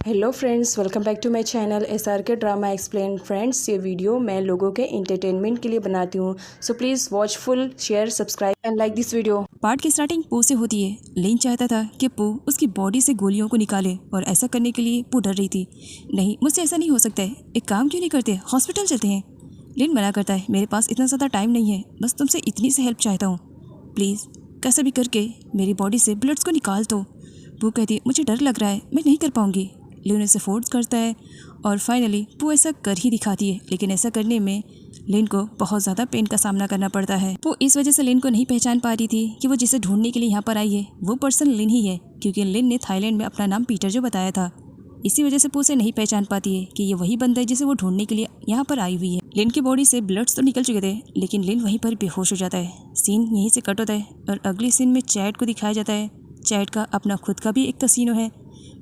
Hello friends, welcome back to my channel SRK drama explain. Friends, ये video मैं लोगों के एंटरटेनमेंट के लिए बनाती हूँ, so please watch full, share, subscribe and like this video. Part की स्टार्टिंग पू से होती है। लिन चाहता था कि पू उसकी बॉडी से गोलियों को निकाले और ऐसा करने के लिए पू डर रही थी। नहीं, मुझसे ऐसा नहीं हो सकता है, एक काम क्यों नहीं करते, हॉस्पिटल चलते हैं। लिन मना करता है, मेरे पास इतना ज़्यादा टाइम नहीं है, बस तुमसे इतनी सी हेल्प चाहता हूँ, प्लीज़ कैसे भी करके मेरी बॉडी से ब्लड्स को निकाल दो। पू कहती है, मुझे डर लग रहा है, मैं नहीं कर पाऊँगी। लिन उसे फोर्स करता है और फाइनली पू ऐसा कर ही दिखाती है, लेकिन ऐसा करने में लिन को बहुत ज़्यादा पेन का सामना करना पड़ता है। वो इस वजह से लिन को नहीं पहचान पा रही थी कि वो जिसे ढूंढने के लिए यहाँ पर आई है वो पर्सन लिन ही है, क्योंकि लिन ने थाईलैंड में अपना नाम पीटर जो बताया था। इसी वजह से वो उसे नहीं पहचान पाती है कि ये वही बंदा है जिसे वो ढूंढने के लिए यहाँ पर आई हुई है। लिन की बॉडी से ब्लड्स तो निकल चुके थे, लेकिन लिन वहीं पर बेहोश हो जाता है। सीन यहीं से कट होता है और अगली सीन में चैट को दिखाया जाता है। चैट का अपना खुद का भी एक कसीनो है।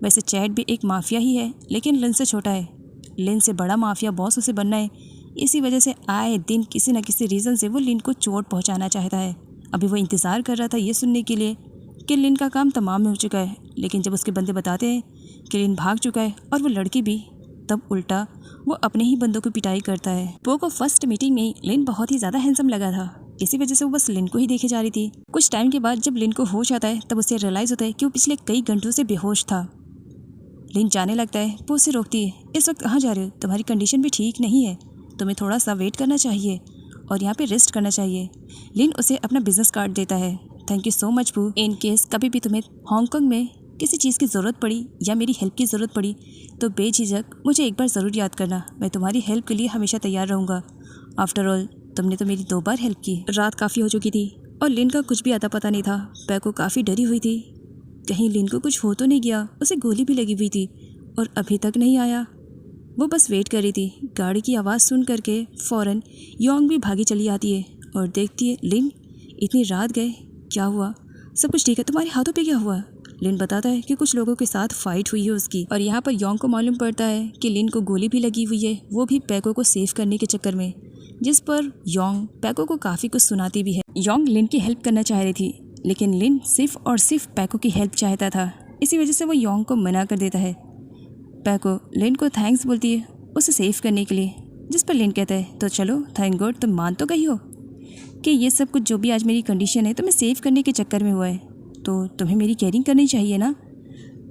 वैसे चैट भी एक माफिया ही है, लेकिन लिन से छोटा है। लिन से बड़ा माफिया बॉस उसे बनना है। इसी वजह से आए दिन किसी न किसी रीज़न से वो लिन को चोट पहुंचाना चाहता है। अभी वो इंतज़ार कर रहा था ये सुनने के लिए कि लिन का काम तमाम हो चुका है, लेकिन जब उसके बंदे बताते हैं कि लिन भाग चुका है और वो लड़की भी, तब उल्टा वो अपने ही बंदों को पिटाई करता है। पो को फर्स्ट मीटिंग में लिन बहुत ही ज़्यादा हैंडसम लगा था, इसी वजह से वो बस लिन को ही देखे जा रही थी। कुछ टाइम के बाद जब लिन को होश आता है तब उसे रियलाइज़ होता है कि वो पिछले कई घंटों से बेहोश था। लिन जाने लगता है, वो उसे रोकती है, इस वक्त कहाँ जा रहे हो, तुम्हारी कंडीशन भी ठीक नहीं है, तुम्हें थोड़ा सा वेट करना चाहिए और यहाँ पे रेस्ट करना चाहिए। लिन उसे अपना बिजनेस कार्ड देता है। थैंक यू सो मच पू, इन केस कभी भी तुम्हें हांगकांग में किसी चीज़ की ज़रूरत पड़ी या मेरी हेल्प की ज़रूरत पड़ी तो बेझिझक मुझे एक बार ज़रूर याद करना, मैं तुम्हारी हेल्प के लिए हमेशा तैयार रहूँगा। आफ्टर ऑल तुमने तो मेरी 2 बार हेल्प की। रात काफ़ी हो चुकी थी और लिन का कुछ भी आता पता नहीं था। पैको काफ़ी डरी हुई थी, कहीं लिन को कुछ हो तो नहीं गया। उसे गोली भी लगी हुई थी और अभी तक नहीं आया। वो बस वेट कर रही थी। गाड़ी की आवाज़ सुन करके फ़ौरन योंग भी भागी चली आती है और देखती है, लिन इतनी रात गए, क्या हुआ, सब कुछ ठीक है, तुम्हारे हाथों पे क्या हुआ। लिन बताता है कि कुछ लोगों के साथ फाइट हुई है उसकी, और यहाँ पर योंग को मालूम पड़ता है कि लिन को गोली भी लगी हुई है, वो भी पैको को सेव करने के चक्कर में, जिस पर योंग पैको को काफ़ी कुछ सुनाती भी है। योंग लिन की हेल्प करना चाह रही थी, लेकिन लिन सिर्फ और सिर्फ पैको की हेल्प चाहता था। इसी वजह से वो योंग को मना कर देता है। पैको लिन को थैंक्स बोलती है उसे सेव करने के लिए, जिस पर लिन कहता है, तो चलो थैंक गॉड तुम मान तो गई हो कि ये सब कुछ जो भी आज मेरी कंडीशन है तुम्हें सेव करने के चक्कर में हुआ है, तो तुम्हें मेरी केयरिंग करनी चाहिए ना।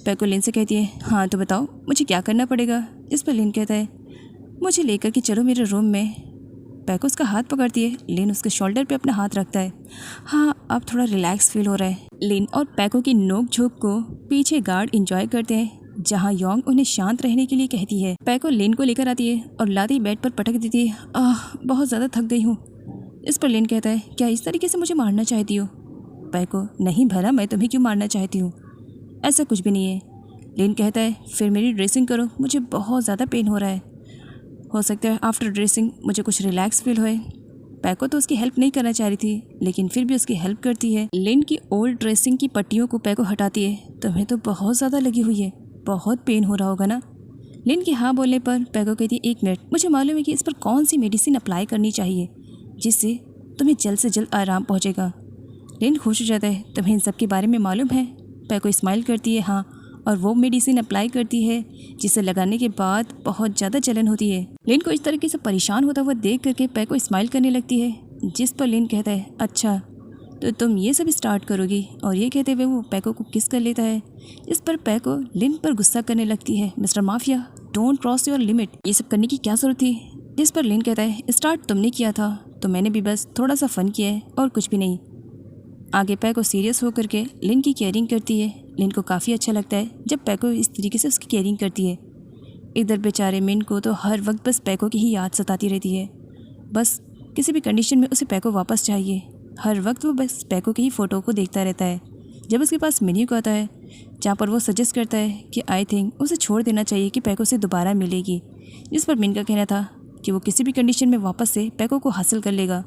पैको लिन से कहती है, हाँ तो बताओ मुझे क्या करना पड़ेगा। जिस पर लिन कहता है, मुझे लेकर के चलो मेरे रूम में। पैको उसका हाथ पकड़ती है। लिन उसके शोल्डर पे अपना हाथ रखता है। हाँ, अब थोड़ा रिलैक्स फील हो रहा है। लिन और पैको की नोक झोंक को पीछे गार्ड इंजॉय करते हैं, जहाँ योंग उन्हें शांत रहने के लिए कहती है। पैको लिन को लेकर आती है और लाते ही बेड पर पटक देती है। बहुत ज़्यादा थक गई हूँ। इस पर लिन कहता है, क्या इस तरीके से मुझे मारना चाहती हो। पैको, नहीं भला मैं तुम्हें क्यों मारना चाहती हूँ, ऐसा कुछ भी नहीं है। लिन कहता है, फिर मेरी ड्रेसिंग करो, मुझे बहुत ज़्यादा पेन हो रहा है, हो सकता है आफ्टर ड्रेसिंग मुझे कुछ रिलैक्स फील होए। पैको तो उसकी हेल्प नहीं करना चाह रही थी, लेकिन फिर भी उसकी हेल्प करती है। लिन की ओल्ड ड्रेसिंग की पट्टियों को पैको हटाती है। तुम्हें तो बहुत ज़्यादा लगी हुई है, बहुत पेन हो रहा होगा ना। लिन की हाँ बोलने पर पैको कहती है, 1 मिनट, मुझे मालूम है कि इस पर कौन सी मेडिसिन अप्लाई करनी चाहिए जिससे तुम्हें जल्द से जल्द आराम पहुँचेगा। लिन खुश हो जाता है, तुम्हें इन सब के बारे में मालूम है। पैको स्माइल करती है, हाँ, और वो मेडिसिन अप्लाई करती है जिसे लगाने के बाद बहुत ज़्यादा जलन होती है। लिन को इस तरीके से परेशान होता हुआ देख करके पैको स्माइल करने लगती है, जिस पर लिन कहता है, अच्छा तो तुम ये सब स्टार्ट करोगी। और ये कहते हुए वो पैको को किस कर लेता है। इस पर पैको लिन पर गुस्सा करने लगती है, mister mafia don't cross your limit, ये सब करने की क्या ज़रूरत थी। जिस पर लिन कहता है, स्टार्ट तुमने किया था तो मैंने भी बस थोड़ा सा फ़न किया है और कुछ भी नहीं। आगे पैको सीरियस होकर के लिन की केयरिंग करती है। लिन को काफ़ी अच्छा लगता है जब पैको इस तरीके से उसकी केयरिंग करती है। इधर बेचारे मिन को तो हर वक्त बस पैको की ही याद सताती रहती है। बस किसी भी कंडीशन में उसे पैको वापस चाहिए। हर वक्त वो बस पैको की ही फ़ोटो को देखता रहता है। जब उसके पास मेन्यू का आता है जहाँ पर वो सजेस्ट करता है कि आई थिंक उसे छोड़ देना चाहिए कि पैको से दोबारा मिलेगी, जिस पर मिन का कहना था कि वो किसी भी कंडीशन में वापस से पैको को हासिल कर लेगा।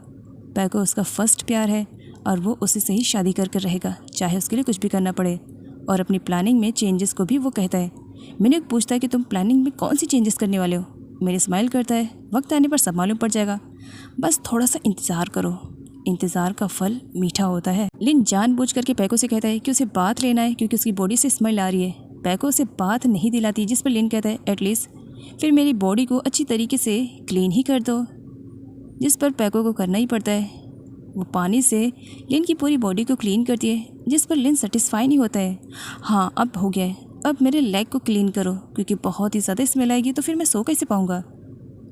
पैको उसका फर्स्ट प्यार है और वो उसी से ही शादी कर रहेगा, चाहे उसके लिए कुछ भी करना पड़े। और अपनी प्लानिंग में चेंजेस को भी वो कहता है। मैंने पूछता है कि तुम प्लानिंग में कौन सी चेंजेस करने वाले हो। मेरे स्माइल करता है, वक्त आने पर सब मालूम पड़ जाएगा, बस थोड़ा सा इंतज़ार करो, इंतज़ार का फल मीठा होता है। लिन जानबूझ करके पैको से कहता है कि उसे बात लेना है क्योंकि उसकी बॉडी से स्मेल आ रही है। पैको से बात नहीं दिलाती, जिस पर लिन कहता है एटलीस्ट फिर मेरी बॉडी को अच्छी तरीके से क्लीन ही कर दो, जिस पर पैको को करना ही पड़ता है। वो पानी से लिन की पूरी बॉडी को क्लीन करती है, जिस पर लिन सेटिस्फाई नहीं होता है। हाँ अब हो गया है, अब मेरे लेग को क्लीन करो क्योंकि बहुत ही ज़्यादा स्मेल आएगी तो फिर मैं सो कैसे पाऊँगा।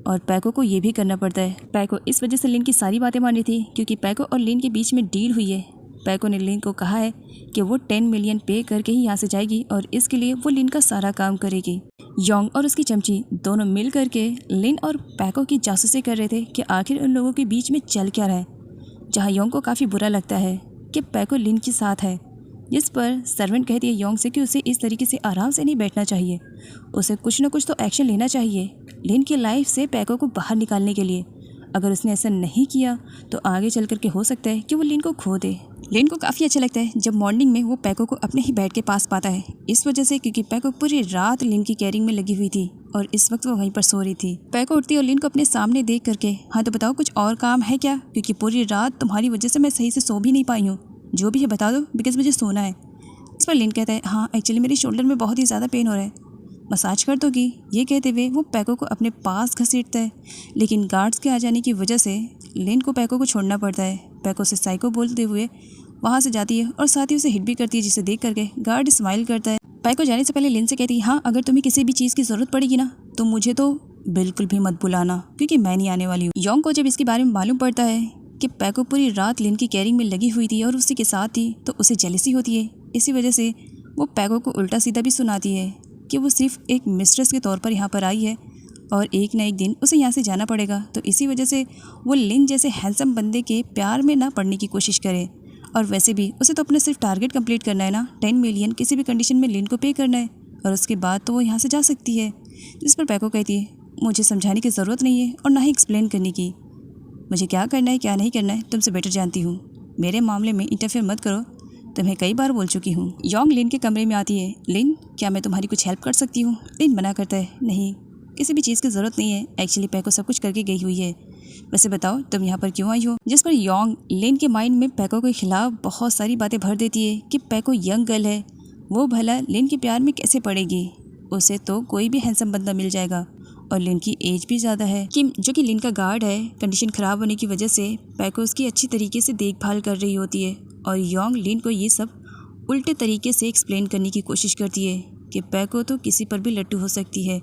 और पैको को ये भी करना पड़ता है। पैको इस वजह से लिन की सारी बातें मान रही थी क्योंकि पैको और लिन के बीच में डील हुई है। पैको ने लिन को कहा है कि वो 10 मिलियन पे करके ही यहाँ से जाएगी और इसके लिए वो लिन का सारा काम करेगी। योंग और उसकी चमची दोनों मिल करके लिन और पैको की जासूसी कर रहे थे कि आखिर उन लोगों के बीच में चल क्या रहा है, जहाँ योंग को काफ़ी बुरा लगता है कि पैको लिन के साथ है, जिस पर सर्वेंट कहती है योंग से कि उसे इस तरीके से आराम से नहीं बैठना चाहिए, उसे कुछ ना कुछ तो एक्शन लेना चाहिए लिन की लाइफ से पैको को बाहर निकालने के लिए। अगर उसने ऐसा नहीं किया तो आगे चल कर के हो सकता है कि वो लिन को खो दे। लिन को काफ़ी अच्छा लगता है जब मॉर्निंग में वो पैको को अपने ही बेड के पास पाता है, इस वजह से क्योंकि पैको पूरी रात लिन की केयरिंग में लगी हुई थी और इस वक्त वो वहीं पर सो रही थी। पैको उठती है और लिन को अपने सामने देख करके, हाँ तो बताओ कुछ और काम है क्या, क्योंकि पूरी रात तुम्हारी वजह से मैं सही से सो भी नहीं पाई हूँ, जो भी है बता दो बिकॉज मुझे सोना है। इस पर लिन कहता है हाँ एक्चुअली मेरी शोल्डर में बहुत ही ज़्यादा पेन हो रहा है, मसाज कर दोगी। ये कहते हुए वो पैको को अपने पास घसीटता है, लेकिन गार्ड्स के आ जाने की वजह से लिन को पैको को छोड़ना पड़ता है। पैको से साइको बोलते हुए वहाँ से जाती है और साथ ही उसे हिट भी करती है, जिसे देख करके गार्ड स्माइल करता है। पैको जाने से पहले लिन से कहती है हाँ अगर तुम्हें किसी भी चीज़ की ज़रूरत पड़ेगी ना तो मुझे तो बिल्कुल भी मत बुलाना क्योंकि मैं नहीं आने वाली हूँ। योंग को जब इसके बारे में मालूम पड़ता है कि पैको पूरी रात लिन की केयरिंग में लगी हुई थी और उसी के साथ थी तो उसे जेलसी होती है। इसी वजह से वो पैको को उल्टा सीधा भी सुनाती है कि वो सिर्फ एक मिस्ट्रेस के तौर पर यहाँ पर आई है और एक ना एक दिन उसे यहाँ से जाना पड़ेगा। तो इसी वजह से वो लिन जैसे हैंडसम बंदे के प्यार में ना पड़ने की कोशिश करे। और वैसे भी उसे तो अपना सिर्फ टारगेट कंप्लीट करना है ना, 10 मिलियन किसी भी कंडीशन में लिन को पे करना है और उसके बाद तो वो यहाँ से जा सकती है। जिस पर पैको कहती है मुझे समझाने की ज़रूरत नहीं है और ना ही एक्सप्लेन करने की, मुझे क्या करना है क्या नहीं करना है तुमसे बेटर जानती हूँ, मेरे मामले में इंटरफेयर मत करो, तुम्हें कई बार बोल चुकी हूँ। योंग लिन के कमरे में आती है, लिन क्या मैं तुम्हारी कुछ हेल्प कर सकती हूँ। लिन मना करता है नहीं किसी भी चीज़ की ज़रूरत नहीं है, एक्चुअली पैको सब कुछ करके गई हुई है, वैसे बताओ तुम यहाँ पर क्यों आई हो। जिस पर योंग लिन के माइंड में पैको के खिलाफ बहुत सारी बातें भर देती है कि पैको यंग गर्ल है, वो भला लिन के प्यार में कैसे पड़ेगी, उसे तो कोई भी हैंडसम बंदा मिल जाएगा और लिन की एज भी ज़्यादा है कि जो कि लिन का गार्ड है। कंडीशन ख़राब होने की वजह से पैको उसकी अच्छी तरीके से देखभाल कर रही होती है और योंग लिन को ये सब उल्टे तरीके से एक्सप्लेन करने की कोशिश करती है कि पैको तो किसी पर भी लट्टू हो सकती है।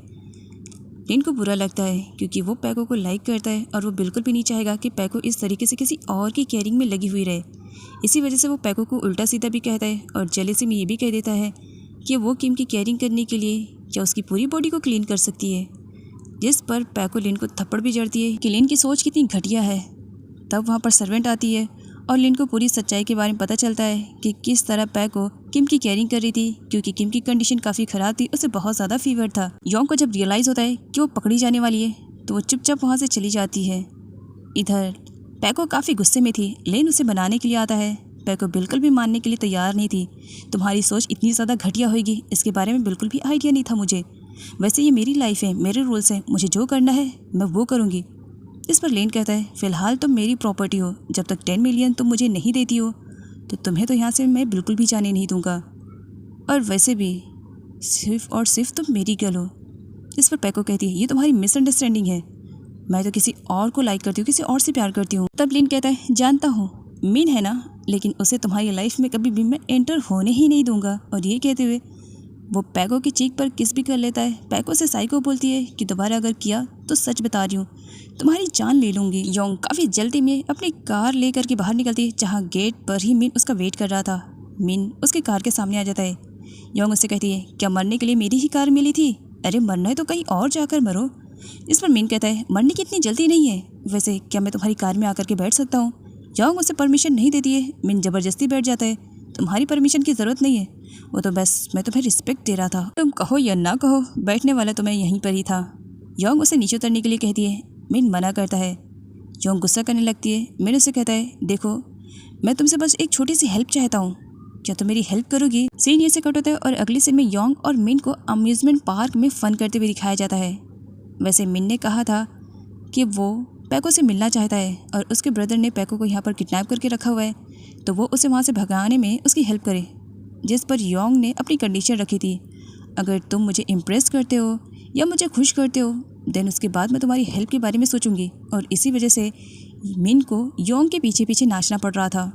लिन को बुरा लगता है क्योंकि वो पैको को लाइक करता है और वो बिल्कुल भी नहीं चाहेगा कि पैको इस तरीके से किसी और की केयरिंग में लगी हुई रहे। इसी वजह से वो पैको को उल्टा सीधा भी कहता है और जेलसी में ये भी कह देता है कि वो किम की केयरिंग करने के लिए क्या उसकी पूरी बॉडी को क्लीन कर सकती है। जिस पर पैको लिन को थप्पड़ भी जड़ती है कि लिन की सोच कितनी घटिया है। तब वहाँ पर सर्वेंट आती है और लिन को पूरी सच्चाई के बारे में पता चलता है कि किस तरह पैको किम की केयरिंग कर रही थी क्योंकि किम की कंडीशन काफ़ी ख़राब थी, उसे बहुत ज़्यादा फीवर था। योंग को जब रियलाइज़ होता है कि वो पकड़ी जाने वाली है तो वो चुपचाप वहाँ से चली जाती है। इधर पैको काफ़ी गुस्से में थी, लिन उसे बनाने के लिए आता है। पैको बिल्कुल भी मानने के लिए तैयार नहीं थी। तुम्हारी सोच इतनी ज़्यादा घटिया होगी इसके बारे में बिल्कुल भी आइडिया नहीं था मुझे, वैसे ये मेरी लाइफ है, मेरे रूल्स हैं, मुझे जो करना है मैं वो करूँगी। इस पर लिन कहता है फ़िलहाल तुम मेरी प्रॉपर्टी हो, जब तक 10 मिलियन तुम मुझे नहीं देती हो तो तुम्हें तो यहाँ से मैं बिल्कुल भी जाने नहीं दूंगा, और वैसे भी सिर्फ और सिर्फ तुम मेरी गर्ल हो। इस पर पैको कहती है ये तुम्हारी मिसअंडरस्टैंडिंग है, मैं तो किसी और को लाइक करती हूँ, किसी और से प्यार करती हूँ। तब लिन कहता है जानता हूँ मीन है ना, लेकिन उसे तुम्हारी लाइफ में कभी भी मैं एंटर होने ही नहीं दूंगा। और ये कहते हुए वो पैको की चीख पर किस भी कर लेता है। पैको से साइको बोलती है कि दोबारा अगर किया तो सच बता रही हूँ तुम्हारी जान ले लूँगी। योंग काफ़ी जल्दी में अपनी कार लेकर के बाहर निकलती है, जहाँ गेट पर ही मिन उसका वेट कर रहा था। मिन उसके कार के सामने आ जाता है। योंग उससे कहती है क्या मरने के लिए मेरी ही कार मिली थी, अरे मरना है तो कहीं और जाकर मरो। इस पर मिन कहता है मरने की इतनी जल्दी नहीं है, वैसे क्या मैं तुम्हारी कार में आकर के बैठ सकता हूँ। योंग उसे परमिशन नहीं देती है, मिन ज़बरदस्ती बैठ जाता है। तुम्हारी परमिशन की ज़रूरत नहीं है, वो तो बस मैं तुम्हें रिस्पेक्ट दे रहा था, तुम कहो या ना कहो बैठने वाला तो मैं यहीं पर ही था। योंग उसे नीचे उतरने के लिए कहती है, मिन मना करता है। योंग गुस्सा करने लगती है। मिन उसे कहता है देखो मैं तुमसे बस एक छोटी सी हेल्प चाहता हूँ, क्या तुम मेरी हेल्प करोगी। सीन ये से कट होता है और अगली सीन में योंग और मिन को अम्यूजमेंट पार्क में फ़न करते हुए दिखाया जाता है। वैसे मिन ने कहा था कि वो पैको से मिलना चाहता है और उसके ब्रदर ने पैको को यहाँ पर किडनैप करके रखा हुआ है, तो वो उसे वहाँ से भगाने में उसकी हेल्प करे। जिस पर योंग ने अपनी कंडीशन रखी थी, अगर तुम मुझे इम्प्रेस करते हो या मुझे खुश करते हो देन उसके बाद मैं तुम्हारी हेल्प के बारे में सोचूंगी। और इसी वजह से मिन को योंग के पीछे पीछे नाचना पड़ रहा था,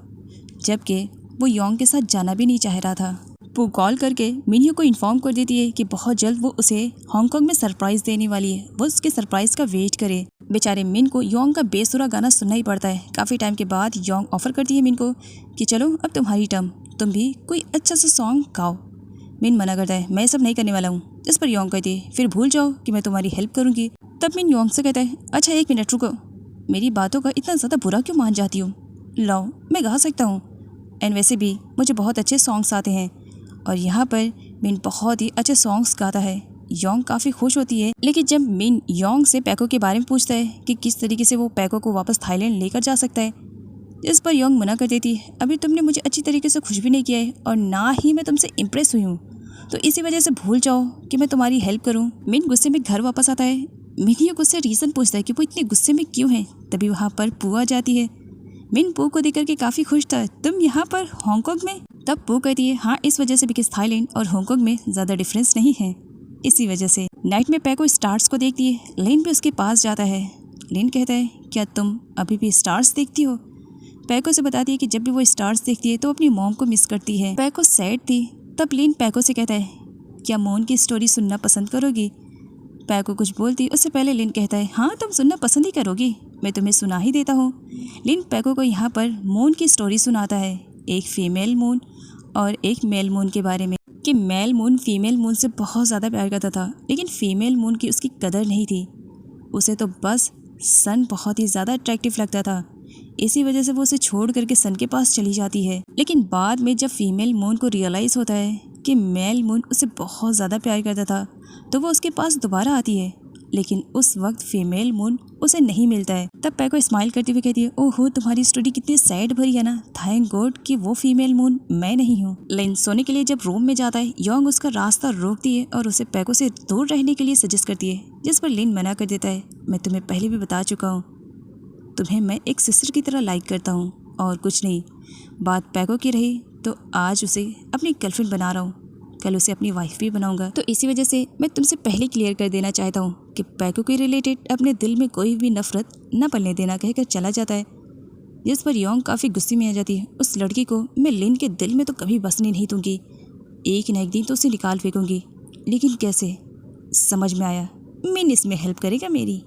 जबकि वो योंग के साथ जाना भी नहीं चाह रहा था। पू कॉल करके मिनह्यू को इन्फॉर्म कर देती है कि बहुत जल्द वो उसे हांगकांग में सरप्राइज़ देने वाली है, वो उसके सरप्राइज़ का वेट करे। बेचारे मिन को योंग का बेसुरा गाना सुनना ही पड़ता है। काफ़ी टाइम के बाद योंग ऑफर करती है मिन को कि चलो अब तुम्हारी टर्म, तुम भी कोई अच्छा सा सॉन्ग गाओ। मिन मना करता है, मैं ये सब नहीं करने वाला हूँ। इस पर योंग कहती है, फिर भूल जाओ कि मैं तुम्हारी हेल्प करूँगी। तब मिन योंग से कहता है, अच्छा 1 मिनट रुको, मेरी बातों का इतना ज़्यादा बुरा क्यों मान जाती हूँ? लो मैं गा सकता हूँ, एंड वैसे भी मुझे बहुत अच्छे सॉन्ग्स आते हैं। और यहाँ पर मिन बहुत ही अच्छे सॉन्ग्स गाता है। योंग काफ़ी खुश होती है, लेकिन जब मिन योंग से पैको के बारे में पूछता है कि किस तरीके से वो पैको को वापस थाईलैंड लेकर जा सकता है, इस पर योंग मना कर देती है, अभी तुमने मुझे अच्छी तरीके से खुश भी नहीं किया है और ना ही मैं तुमसे इम्प्रेस हुई हूँ, तो इसी वजह से भूल जाओ कि मैं तुम्हारी हेल्प करूँ। मिन गुस्से में घर वापस आता है। मिन ये गुस्से रीज़न पूछता है कि वो इतने गुस्से में क्यों है। तभी वहाँ पर पू आ जाती है। मिन पू को देखकर के काफ़ी खुश था, तुम यहाँ पर हांगकांग में? तब पू कहती है, हाँ इस वजह से बिकॉज थाईलैंड और हांगकांग में ज़्यादा डिफरेंस नहीं है, इसी वजह से। नाइट में पैको स्टार्स को देखती है। लिन भी उसके पास जाता है। लिन कहता है, क्या तुम अभी भी स्टार्स देखती हो? पैको से बताती है कि जब भी वो स्टार्स देखती है तो अपनी मॉम को मिस करती है। पैको सैड थी। तब लिन पैको से कहता है, क्या मून की स्टोरी सुनना पसंद करोगी? पैको कुछ बोलती उससे पहले लिन कहता है, हाँ तुम सुनना पसंद ही करोगी, मैं तुम्हें सुना ही देता हूँ। लिन पैको को यहाँ पर मून की स्टोरी सुनाता है, एक फीमेल मून और एक मेल मून के बारे में, कि मेल मून फीमेल मून से बहुत ज़्यादा प्यार करता था, लेकिन फीमेल मून की उसकी कदर नहीं थी। उसे तो बस सन बहुत ही ज़्यादा अट्रैक्टिव लगता था, इसी वजह से वो उसे छोड़ करके सन के पास चली जाती है। लेकिन बाद में जब फीमेल मून को रियलाइज़ होता है कि मेल मून उसे बहुत ज़्यादा प्यार करता था, तो वो उसके पास दोबारा आती है, लेकिन उस वक्त फीमेल मून उसे नहीं मिलता है। तब पैको स्माइल करते हुए कहती है, ओहो तुम्हारी स्टोरी कितनी सैड भरी है ना, थैंक गॉड कि वो फीमेल मून मैं नहीं हूँ। लिन सोने के लिए जब रूम में जाता है, योंग उसका रास्ता रोकती है और उसे पैको से दूर रहने के लिए सजेस्ट करती है, जिस पर लिन मना कर देता है, मैं तुम्हें पहले भी बता चुका हूँ, तुम्हें मैं एक सिस्टर की तरह लाइक करता हूँ और कुछ नहीं। बात पैको की रही तो आज उसे अपनी गर्लफ्रेंड बना रहा हूँ, कल उसे अपनी वाइफ भी बनाऊंगा। तो इसी वजह से मैं तुमसे पहले क्लियर कर देना चाहता हूँ कि पैको के रिलेटेड अपने दिल में कोई भी नफरत न पलने देना, कहकर चला जाता है। जिस पर योंग काफ़ी गुस्से में आ जाती है। उस लड़की को मैं लिन के दिल में तो कभी बसने नहीं दूंगी, एक न एक दिन तो उसे निकाल फेंकूंगी, लेकिन कैसे? समझ में आया, मिन इसमें हेल्प करेगा मेरी।